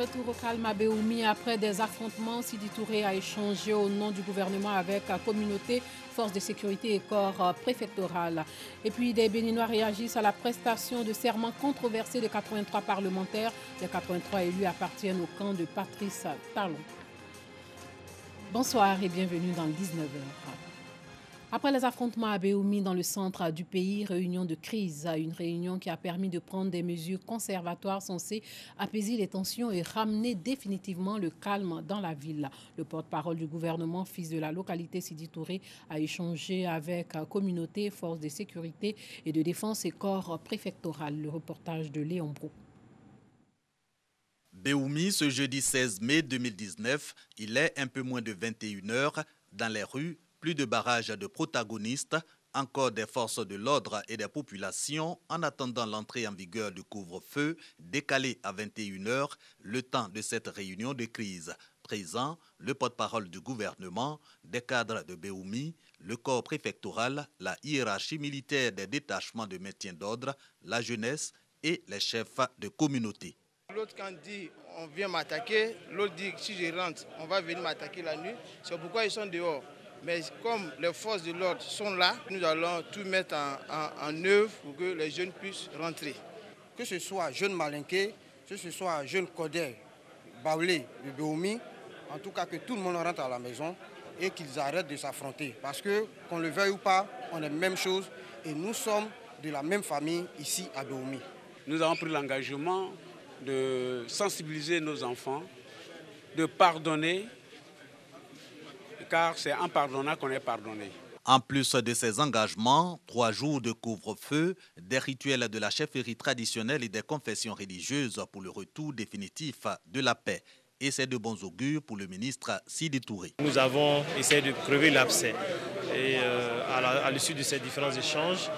Retour au calme à Béoumi après des affrontements. Sidi Touré a échangé au nom du gouvernement avec la communauté, forces de sécurité et corps préfectoral. Et puis des Béninois réagissent à la prestation de serment controversée de 83 parlementaires. Les 83 élus appartiennent au camp de Patrice Talon. Bonsoir et bienvenue dans le 19h. Après les affrontements à Béoumi dans le centre du pays, réunion de crise, une réunion qui a permis de prendre des mesures conservatoires censées apaiser les tensions et ramener définitivement le calme dans la ville. Le porte-parole du gouvernement, fils de la localité Sidi Touré, a échangé avec communauté, forces de sécurité et de défense et corps préfectoral. Le reportage de Léon Brou. Béoumi, ce jeudi 16 mai 2019, il est un peu moins de 21h. Dans les rues, plus de barrages de protagonistes, encore des forces de l'ordre et des populations en attendant l'entrée en vigueur du couvre-feu décalé à 21h, le temps de cette réunion de crise. Présent, le porte-parole du gouvernement, des cadres de Béoumi, le corps préfectoral, la hiérarchie militaire des détachements de maintien d'ordre, la jeunesse et les chefs de communauté. L'autre quand dit on vient m'attaquer, l'autre dit si je rentre, on va venir m'attaquer la nuit. C'est pourquoi ils sont dehors. Mais comme les forces de l'ordre sont là, nous allons tout mettre en œuvre pour que les jeunes puissent rentrer. Que ce soit jeunes malinqués, que ce soit jeunes codés, baoulés de Béoumi, en tout cas que tout le monde rentre à la maison et qu'ils arrêtent de s'affronter. Parce que, qu'on le veuille ou pas, on est la même chose et nous sommes de la même famille ici à Béoumi. Nous avons pris l'engagement de sensibiliser nos enfants, de pardonner, car c'est en pardonnant qu'on est pardonné. En plus de ces engagements, 3 jours de couvre-feu, des rituels de la chefferie traditionnelle et des confessions religieuses pour le retour définitif de la paix. Et c'est de bons augures pour le ministre Sidi Touré. Nous avons essayé de crever l'abcès. Et à l'issue de ces différents échanges,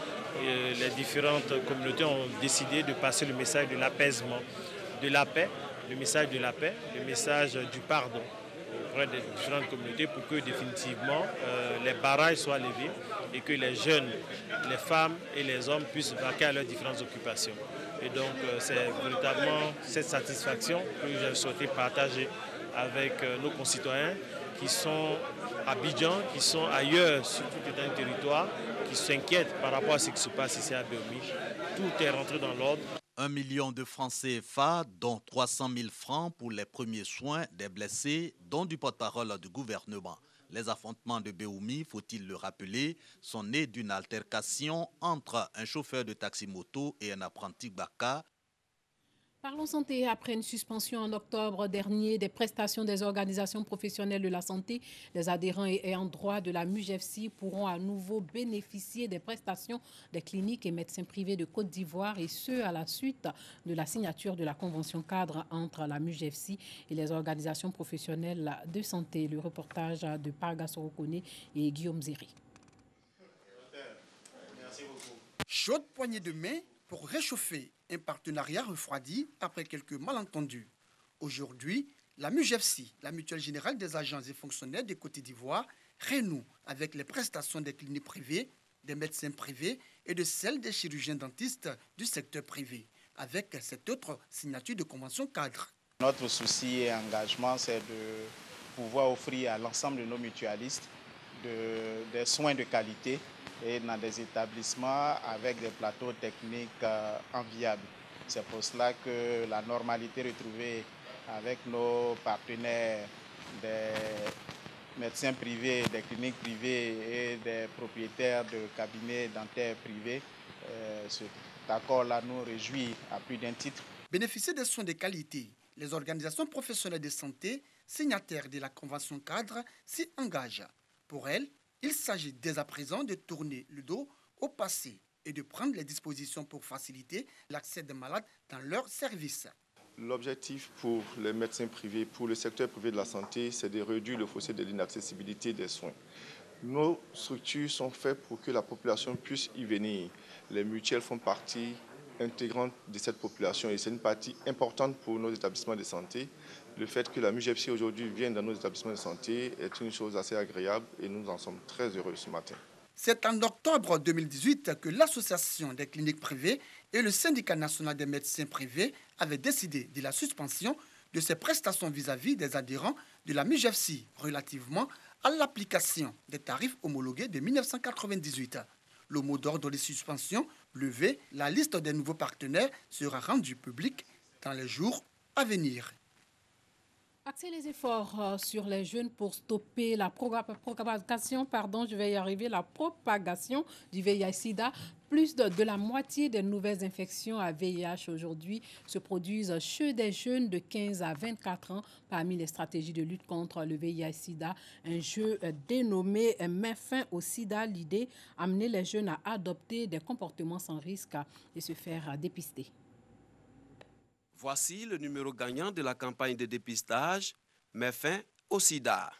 les différentes communautés ont décidé de passer le message de l'apaisement, de la paix, le message de la paix, le message du pardon auprès des différentes communautés pour que définitivement les barrages soient levés et que les jeunes, les femmes et les hommes puissent vaquer à leurs différentes occupations. Et donc c'est véritablement cette satisfaction que j'ai souhaité partager avec nos concitoyens qui sont à Abidjan, qui sont ailleurs sur tout un territoire, qui s'inquiètent par rapport à ce qui se passe ici à Béoumi. Tout est rentré dans l'ordre. 1 million de francs CFA, dont 300 000 francs pour les premiers soins des blessés, dont du porte-parole du gouvernement. Les affrontements de Béoumi, faut-il le rappeler, sont nés d'une altercation entre un chauffeur de taxi-moto et un apprenti Baka. Parlons santé. Après une suspension en octobre dernier des prestations des organisations professionnelles de la santé, les adhérents et ayants droit de la MUGEFSI pourront à nouveau bénéficier des prestations des cliniques et médecins privés de Côte d'Ivoire, et ce à la suite de la signature de la convention cadre entre la MUGEFSI et les organisations professionnelles de santé. Le reportage de Parga Sorokone et Guillaume Zéry. Chaude poignée de main pour réchauffer un partenariat refroidi après quelques malentendus. Aujourd'hui, la MUGEFSI, la Mutuelle Générale des Agents et Fonctionnaires de Côte d'Ivoire, renoue avec les prestations des cliniques privées, des médecins privés et de celles des chirurgiens dentistes du secteur privé, avec cette autre signature de convention cadre. Notre souci et engagement, c'est de pouvoir offrir à l'ensemble de nos mutualistes des soins de qualité et dans des établissements avec des plateaux techniques enviables. C'est pour cela que la normalité retrouvée avec nos partenaires des médecins privés, des cliniques privées et des propriétaires de cabinets dentaires privés, cet accord-là nous réjouit à plus d'un titre. Bénéficier des soins de qualité, les organisations professionnelles de santé, signataires de la convention cadre, s'y engagent. Pour elles, il s'agit dès à présent de tourner le dos au passé et de prendre les dispositions pour faciliter l'accès des malades dans leurs services. L'objectif pour les médecins privés, pour le secteur privé de la santé, c'est de réduire le fossé de l'inaccessibilité des soins. Nos structures sont faites pour que la population puisse y venir. Les mutuelles font partie intégrante de cette population et c'est une partie importante pour nos établissements de santé. Le fait que la MUGEFSI aujourd'hui vienne dans nos établissements de santé est une chose assez agréable et nous en sommes très heureux ce matin. C'est en octobre 2018 que l'Association des cliniques privées et le Syndicat national des médecins privés avaient décidé de la suspension de ses prestations vis-à-vis des adhérents de la MUJEFSI relativement à l'application des tarifs homologués de 1998. Le mot d'ordre de suspension levé, la liste des nouveaux partenaires sera rendue publique dans les jours à venir. Axer les efforts sur les jeunes pour stopper la propagation du VIH-Sida. Plus de la moitié des nouvelles infections à VIH aujourd'hui se produisent chez des jeunes de 15 à 24 ans. Parmi les stratégies de lutte contre le VIH-Sida, un jeu dénommé « Mets fin au Sida », l'idée amener les jeunes à adopter des comportements sans risque et se faire dépister. Voici le numéro gagnant de la campagne de dépistage « Mets fin au Sida ».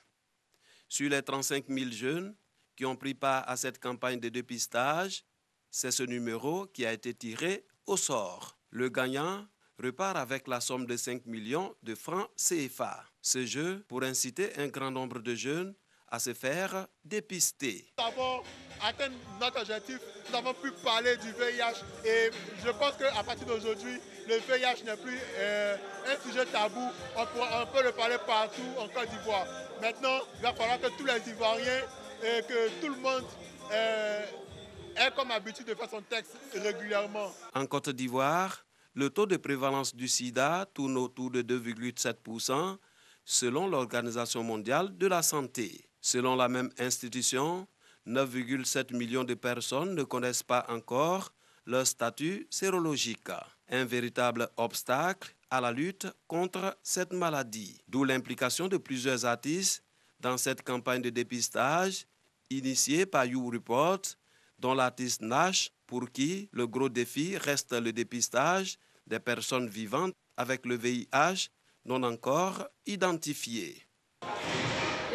Sur les 35 000 jeunes qui ont pris part à cette campagne de dépistage, c'est ce numéro qui a été tiré au sort. Le gagnant repart avec la somme de 5 millions de francs CFA. Ce jeu pour inciter un grand nombre de jeunes à se faire dépister. Nous avons atteint notre objectif, nous avons pu parler du VIH et je pense qu'à partir d'aujourd'hui, le VIH n'est plus un sujet tabou. On peut le parler partout en Côte d'Ivoire. Maintenant, il va falloir que tous les Ivoiriens et que tout le monde ait comme habitude de faire son texte régulièrement. En Côte d'Ivoire, le taux de prévalence du sida tourne autour de 2,7% selon l'Organisation mondiale de la santé. Selon la même institution, 9,7 millions de personnes ne connaissent pas encore leur statut sérologique. Un véritable obstacle à la lutte contre cette maladie. D'où l'implication de plusieurs artistes dans cette campagne de dépistage initiée par YouReport, dont l'artiste Nash, pour qui le gros défi reste le dépistage des personnes vivantes avec le VIH non encore identifiées.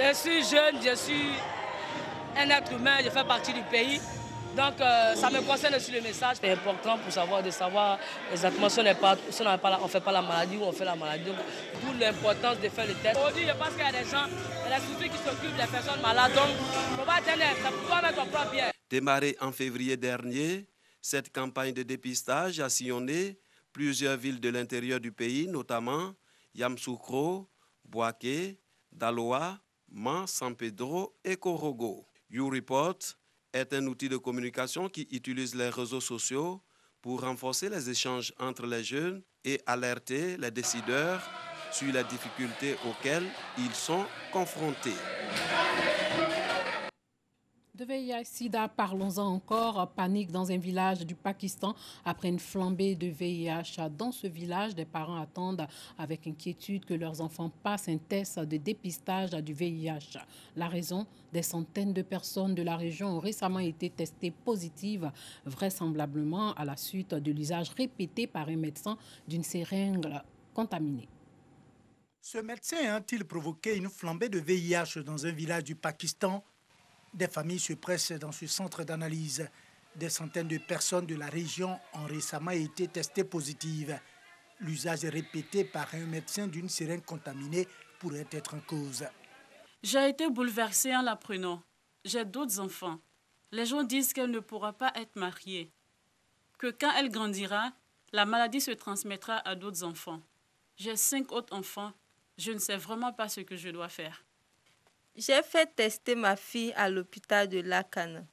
Je suis jeune, je suis un être humain, je fais partie du pays. Donc ça me concerne aussi le message. C'est important pour savoir exactement si on ne fait pas la maladie ou on fait la maladie. D'où l'importance de faire le test. Aujourd'hui, je pense qu'il y a des gens, il y a des structures qui s'occupent des personnes malades. Donc, il ne faut pas tenir, c'est pour toi-même ton propre bien. Démarrée en février dernier, cette campagne de dépistage a sillonné plusieurs villes de l'intérieur du pays, notamment Yamoussoukro, Bouaké, Daloa, Man, San Pedro et Korogo. YouReport est un outil de communication qui utilise les réseaux sociaux pour renforcer les échanges entre les jeunes et alerter les décideurs sur les difficultés auxquelles ils sont confrontés. De VIH-Sida, parlons-en encore. Panique dans un village du Pakistan après une flambée de VIH. Dans ce village, des parents attendent avec inquiétude que leurs enfants passent un test de dépistage du VIH. La raison, des centaines de personnes de la région ont récemment été testées positives, vraisemblablement à la suite de l'usage répété par un médecin d'une seringue contaminée. Ce médecin a-t-il provoqué une flambée de VIH dans un village du Pakistan? Des familles se pressent dans ce centre d'analyse. Des centaines de personnes de la région ont récemment été testées positives. L'usage répété par un médecin d'une seringue contaminée pourrait être en cause. J'ai été bouleversée en l'apprenant. J'ai d'autres enfants. Les gens disent qu'elle ne pourra pas être mariée. Que quand elle grandira, la maladie se transmettra à d'autres enfants. J'ai 5 autres enfants. Je ne sais vraiment pas ce que je dois faire. J'ai fait tester ma fille à l'hôpital de Lakana.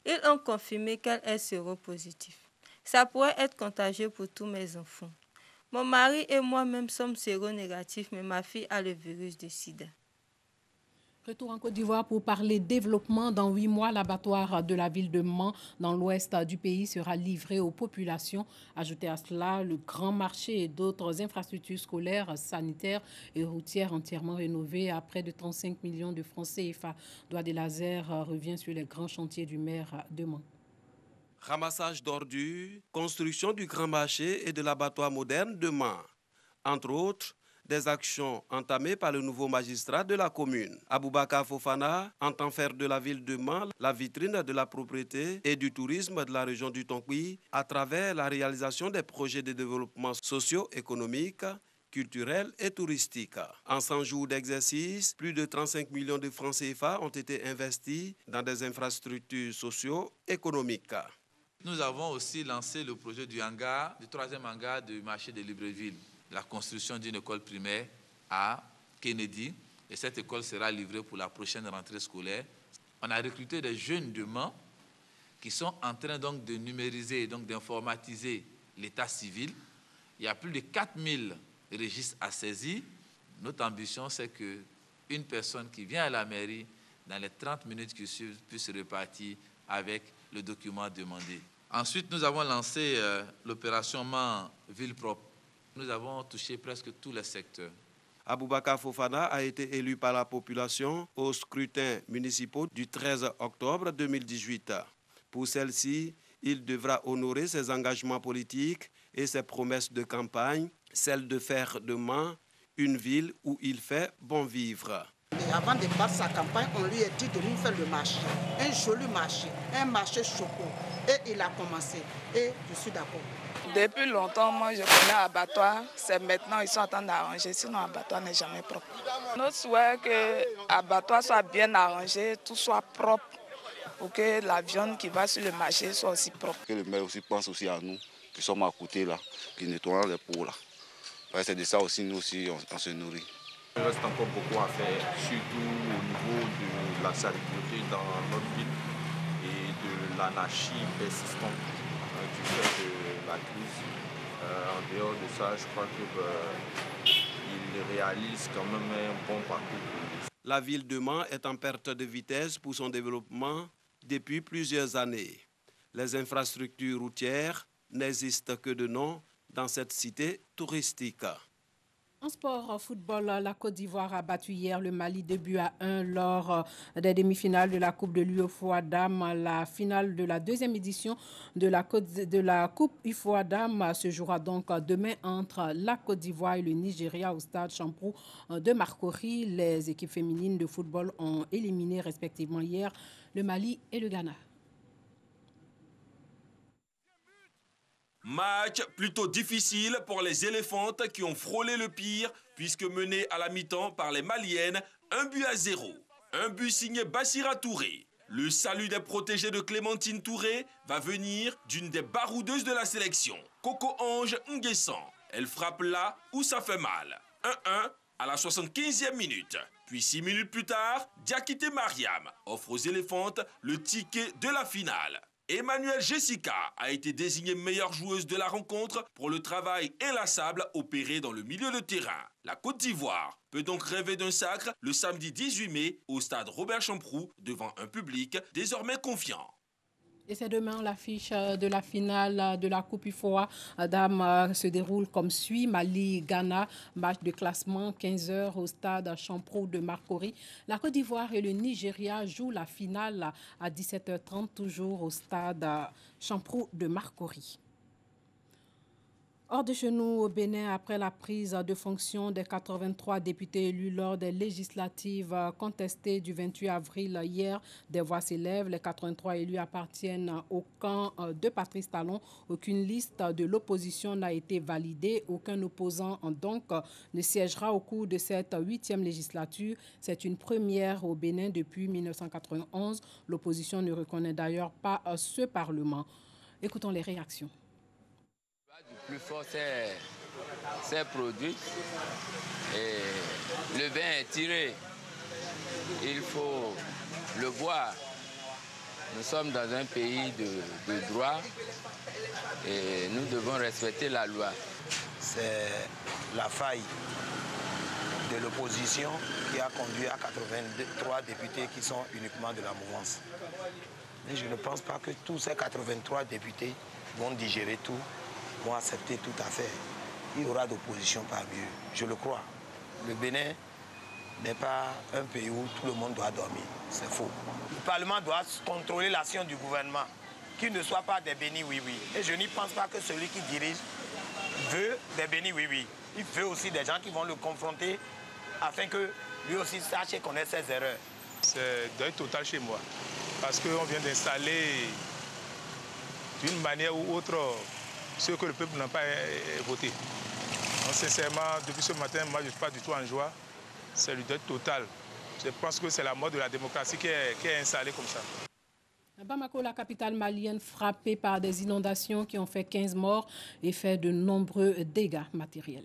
Ils ont confirmé qu'elle est séropositive. Ça pourrait être contagieux pour tous mes enfants. Mon mari et moi-même sommes séronégatifs, mais ma fille a le virus de sida. Retour en Côte d'Ivoire pour parler développement. Dans 8 mois, l'abattoir de la ville de Mans, dans l'ouest du pays, sera livré aux populations. Ajoutez à cela le grand marché et d'autres infrastructures scolaires, sanitaires et routières entièrement rénovées à près de 35 millions de francs CFA. Doigt des lasers revient sur les grands chantiers du maire de Mans. Ramassage d'ordures, construction du grand marché et de l'abattoir moderne de Mans. Entre autres, des actions entamées par le nouveau magistrat de la commune. Aboubakar Fofana entend faire de la ville de Mans la vitrine de la propriété et du tourisme de la région du Tonkoui à travers la réalisation des projets de développement socio-économique, culturel et touristique. En 100 jours d'exercice, plus de 35 millions de francs CFA ont été investis dans des infrastructures socio-économiques. Nous avons aussi lancé le projet du hangar, du 3e hangar du marché de Libreville. la construction d'une école primaire à Kennedy. Et cette école sera livrée pour la prochaine rentrée scolaire. On a recruté des jeunes de Mans qui sont en train donc de numériser et donc d'informatiser l'état civil. Il y a plus de 4000 registres à saisir. Notre ambition, c'est qu'une personne qui vient à la mairie, dans les 30 minutes qui suivent, puisse repartir avec le document demandé. Ensuite, nous avons lancé l'opération Mans Ville Propre. Nous avons touché presque tous les secteurs. Aboubakar Fofana a été élu par la population au scrutin municipal du 13 octobre 2018. Pour celle-ci, il devra honorer ses engagements politiques et ses promesses de campagne, celle de faire de Mans une ville où il fait bon vivre. Et avant de battre sa campagne, on lui a dit de nous faire le marché, un joli marché, un marché choco. Et il a commencé. Et je suis d'accord. Depuis longtemps, moi je connais l'abattoir. C'est maintenant ils sont en train d'arranger, sinon l'abattoir n'est jamais propre. Notre souhait est que l'abattoir soit bien arrangé, tout soit propre, pour que la viande qui va sur le marché soit aussi propre. Que le maire aussi pense aussi à nous, qui sommes à côté là, qui nettoient les pots là. C'est de ça aussi, nous aussi, on se nourrit. Il reste encore beaucoup à faire, surtout au niveau de la salubrité dans notre ville et de l'anarchie persistante du fait de la crise. En dehors de ça, je crois qu'il réalise quand même un bon parcours. La ville de Mans est en perte de vitesse pour son développement depuis plusieurs années. Les infrastructures routières n'existent que de nom dans cette cité touristique. En sport, football, la Côte d'Ivoire a battu hier le Mali 2-1 lors des demi-finales de la Coupe de l'UEFOA Dames. La finale de la deuxième édition de la Coupe UFOA Dames se jouera donc demain entre la Côte d'Ivoire et le Nigeria au stade Champrou de Marcory. Les équipes féminines de football ont éliminé respectivement hier le Mali et le Ghana. Match plutôt difficile pour les éléphantes qui ont frôlé le pire puisque menées à la mi-temps par les Maliennes, 1-0. Un but signé Bassira Touré. Le salut des protégés de Clémentine Touré va venir d'une des baroudeuses de la sélection, Coco Ange Nguessan. Elle frappe là où ça fait mal. 1-1 à la 75e minute. Puis 6 minutes plus tard, Diakité Mariam offre aux éléphantes le ticket de la finale. Emmanuelle Jessica a été désignée meilleure joueuse de la rencontre pour le travail inlassable opéré dans le milieu de terrain. La Côte d'Ivoire peut donc rêver d'un sacre le samedi 18 mai au stade Robert Champrou devant un public désormais confiant. Et c'est demain, l'affiche de la finale de la Coupe UFOA Dames se déroule comme suit. Mali-Ghana, match de classement 15h au stade Champrou de Marcory. La Côte d'Ivoire et le Nigeria jouent la finale à 17h30, toujours au stade Champrou de Marcory. Hors de chez nous, au Bénin, après la prise de fonction des 83 députés élus lors des législatives contestées du 28 avril hier, des voix s'élèvent. Les 83 élus appartiennent au camp de Patrice Talon. Aucune liste de l'opposition n'a été validée. Aucun opposant donc ne siégera au cours de cette 8e législature. C'est une première au Bénin depuis 1991. L'opposition ne reconnaît d'ailleurs pas ce Parlement. Écoutons les réactions. Le plus fort s'est produit et le vin est tiré. Il faut le boire. Nous sommes dans un pays de droit et nous devons respecter la loi. C'est la faille de l'opposition qui a conduit à 83 députés qui sont uniquement de la mouvance. Mais je ne pense pas que tous ces 83 députés vont digérer tout, vont accepter tout à fait. Il y aura d'opposition parmi eux, je le crois. Le Bénin n'est pas un pays où tout le monde doit dormir, c'est faux. Le Parlement doit contrôler l'action du gouvernement, qu'il ne soit pas des bénis oui-oui. Et je n'y pense pas que celui qui dirige veut des bénis oui-oui. Il veut aussi des gens qui vont le confronter afin que lui aussi sache et connaisse ses erreurs. C'est deuil total chez moi, parce qu'on vient d'installer d'une manière ou autre ce que le peuple n'a pas voté. Donc, sincèrement, depuis ce matin, moi je ne suis pas du tout en joie. C'est le deuil total. Je pense que c'est la mort de la démocratie qui est installée comme ça. Bamako, la capitale malienne, frappée par des inondations qui ont fait 15 morts et fait de nombreux dégâts matériels.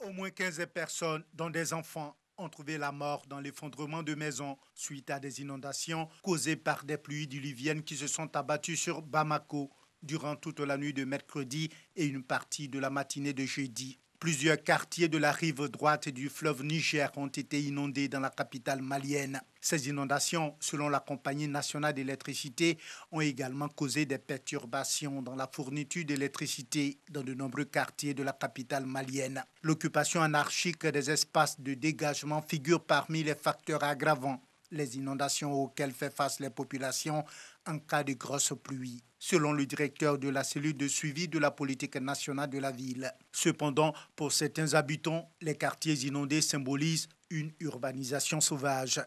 Au moins 15 personnes, dont des enfants, ont trouvé la mort dans l'effondrement de maisons suite à des inondations causées par des pluies diluviennes qui se sont abattues sur Bamako durant toute la nuit de mercredi et une partie de la matinée de jeudi. Plusieurs quartiers de la rive droite du fleuve Niger ont été inondés dans la capitale malienne. Ces inondations, selon la Compagnie nationale d'électricité, ont également causé des perturbations dans la fourniture d'électricité dans de nombreux quartiers de la capitale malienne. L'occupation anarchique des espaces de dégagement figure parmi les facteurs aggravant les inondations auxquelles fait face les populations en cas de grosses pluies, selon le directeur de la cellule de suivi de la politique nationale de la ville. Cependant, pour certains habitants, les quartiers inondés symbolisent une urbanisation sauvage.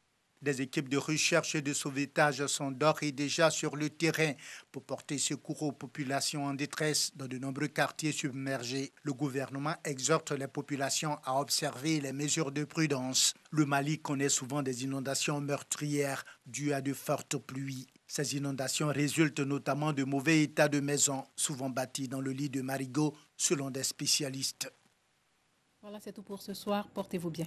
Des équipes de recherche et de sauvetage sont d'ores et déjà sur le terrain pour porter secours aux populations en détresse dans de nombreux quartiers submergés. Le gouvernement exhorte les populations à observer les mesures de prudence. Le Mali connaît souvent des inondations meurtrières dues à de fortes pluies. Ces inondations résultent notamment de mauvais état de maisons, souvent bâties dans le lit de marigot, selon des spécialistes. Voilà, c'est tout pour ce soir. Portez-vous bien.